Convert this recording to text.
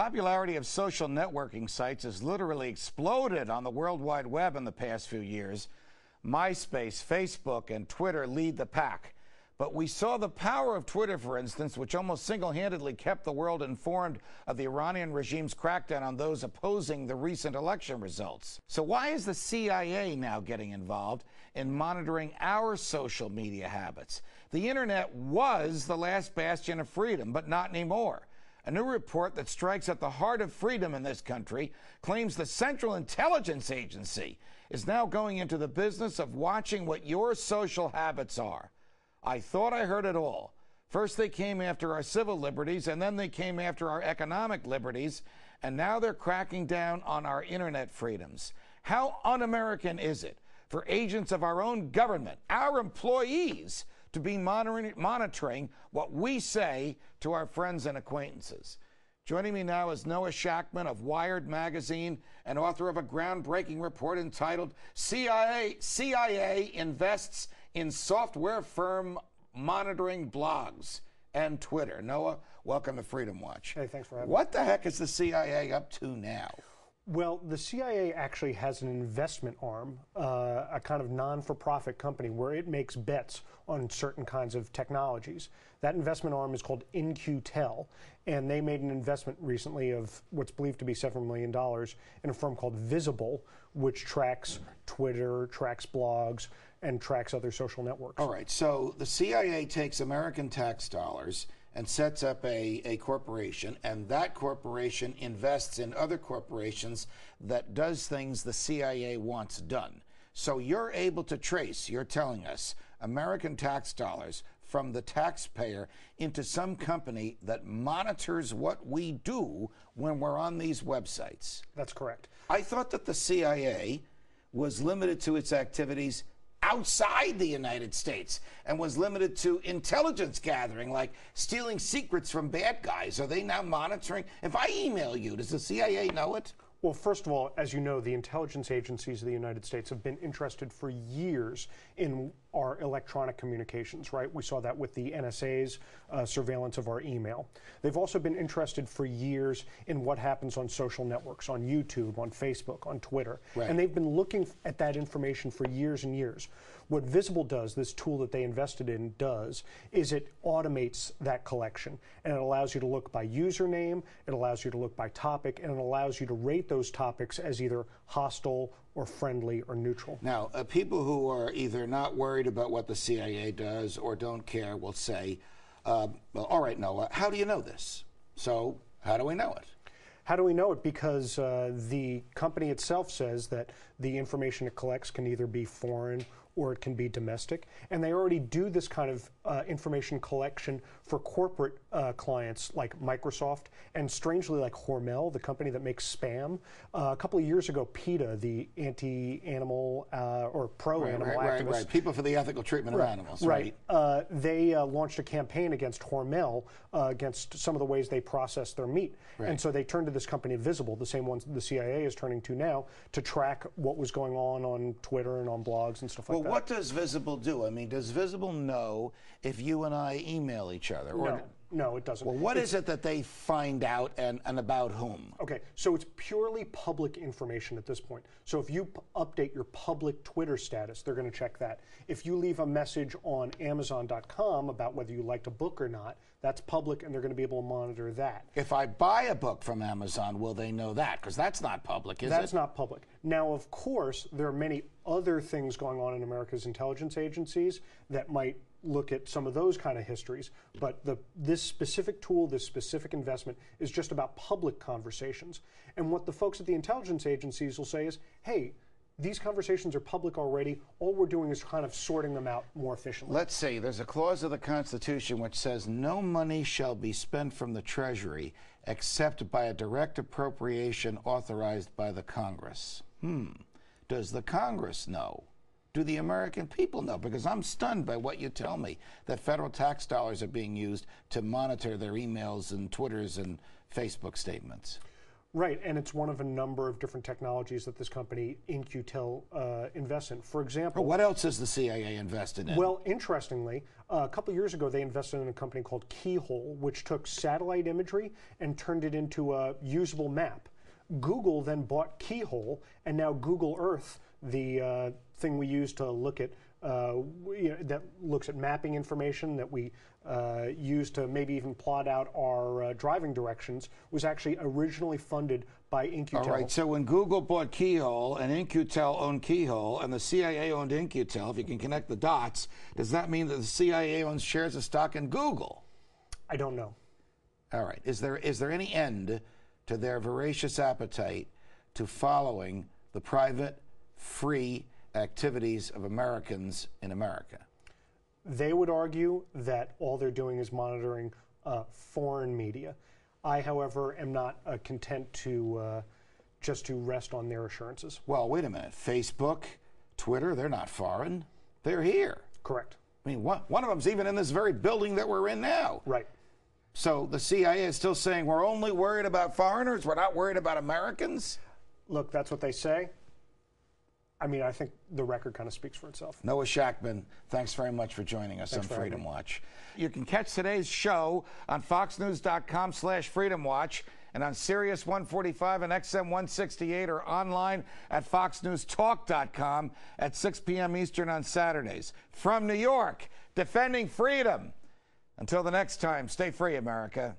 popularity of social networking sites has literally exploded on the World Wide Web in the past few years. MySpace, Facebook, and Twitter lead the pack. But we saw the power of Twitter, for instance, which almost single-handedly kept the world informed of the Iranian regime's crackdown on those opposing the recent election results. So why is the CIA now getting involved in monitoring our social media habits? The internet was the last bastion of freedom, but not anymore. A new report that strikes at the heart of freedom in this country claims the Central Intelligence Agency is now going into the business of watching what your social habits are. I thought I heard it all. First they came after our civil liberties, and then they came after our economic liberties, and now they're cracking down on our internet freedoms. How un-American is it for agents of our own government, our employees, to be monitoring what we say to our friends and acquaintances? Joining me now is Noah Shachtman of Wired Magazine and author of a groundbreaking report entitled CIA Invests in Software Firm Monitoring Blogs and Twitter. Noah, welcome to Freedom Watch. Hey, thanks for having me. What the heck is the CIA up to now? Well, the CIA actually has an investment arm, a kind of non-for-profit company where it makes bets on certain kinds of technologies. That investment arm is called In-Q-Tel, and they made an investment recently of what's believed to be $7 million in a firm called Visible, which tracks Twitter, tracks blogs, and tracks other social networks. All right, so the CIA takes American tax dollars and sets up a corporation, and that corporation invests in other corporations that does things the CIA wants done. So you're able to trace, you're telling us, American tax dollars from the taxpayer into some company that monitors what we do when we're on these websites. That's correct. I thought that the CIA was limited to its activities outside the United States and was limited to intelligence gathering, like stealing secrets from bad guys. Are they now monitoring? If I email you, does the CIA know it? Well, first of all, as you know, the intelligence agencies of the United States have been interested for years in our electronic communications, right? We saw that with the NSA's surveillance of our email. They've also been interested for years in what happens on social networks, on YouTube, on Facebook, on Twitter. Right. And they've been looking at that information for years and years. What Visible does, this tool that they invested in does, is it automates that collection. And it allows you to look by username, it allows you to look by topic, and it allows you to rate those topics as either hostile or friendly or neutral. Now, people who are either not worried about what the CIA does or don't care will say, well, all right, Noah, how do you know this? So how do we know it? How do we know it? Because the company itself says that the information it collects can either be foreign or it can be domestic. And they already do this kind of information collection for corporate clients like Microsoft and, strangely, like Hormel, the company that makes Spam. A couple of years ago, PETA, the anti-animal or pro-animal activist. Right. People for the ethical treatment of animals. Right. They launched a campaign against Hormel, against some of the ways they process their meat. Right. And so they turned to this company, Visible, the same one the CIA is turning to now, to track what was going on Twitter and on blogs and stuff like that. Well, what does Visible do? I mean, does Visible know if you and I email each other? No, it doesn't. Well, what is it that they find out, and about whom? Okay, so it's purely public information at this point. So if you update your public Twitter status, they're going to check that. If you leave a message on Amazon.com about whether you liked a book or not, that's public, and they're going to be able to monitor that. If I buy a book from Amazon, will they know that? Because that's not public, is it? That's not public. Now, of course, there are many other things going on in America's intelligence agencies that might look at some of those kind of histories, but this specific tool, this specific investment is just about public conversations. And what the folks at the intelligence agencies will say is, hey, these conversations are public already. All we're doing is kind of sorting them out more efficiently. Let's see. There's a clause of the Constitution which says no money shall be spent from the Treasury except by a direct appropriation authorized by the Congress. Does the Congress know? Do the American people know? Because I'm stunned by what you tell me, that federal tax dollars are being used to monitor their emails and Twitters and Facebook statements. Right, and it's one of a number of different technologies that this company, In-Q-Tel, invests in. For example... What else is the CIA invested in? Well, interestingly, a couple of years ago, they invested in a company called Keyhole, which took satellite imagery and turned it into a usable map. Google then bought Keyhole, and now Google Earth, the thing we use to look at, that looks at mapping information that we use to maybe even plot out our driving directions, was actually originally funded by In-Q-Tel. All right, so when Google bought Keyhole and In-Q-Tel owned Keyhole and the CIA owned In-Q-Tel, if you can connect the dots, does that mean that the CIA owns shares of stock in Google? I don't know. All right, is there any end to their voracious appetite to following the private, free activities of Americans in America? They would argue that all they're doing is monitoring foreign media. I, however, am not content to just to rest on their assurances. Well, wait a minute. Facebook, Twitter, they're not foreign. They're here. Correct. I mean, one of them's even in this very building that we're in now. Right. So the CIA is still saying we're only worried about foreigners, we're not worried about Americans? Look, that's what they say. I mean, I think the record kind of speaks for itself. Noah Shachtman, thanks very much for joining us on Freedom Watch. You can catch today's show on foxnews.com/Freedom Watch and on Sirius 145 and XM 168 or online at foxnewstalk.com at 6 p.m. Eastern on Saturdays. From New York, defending freedom. Until the next time, stay free, America.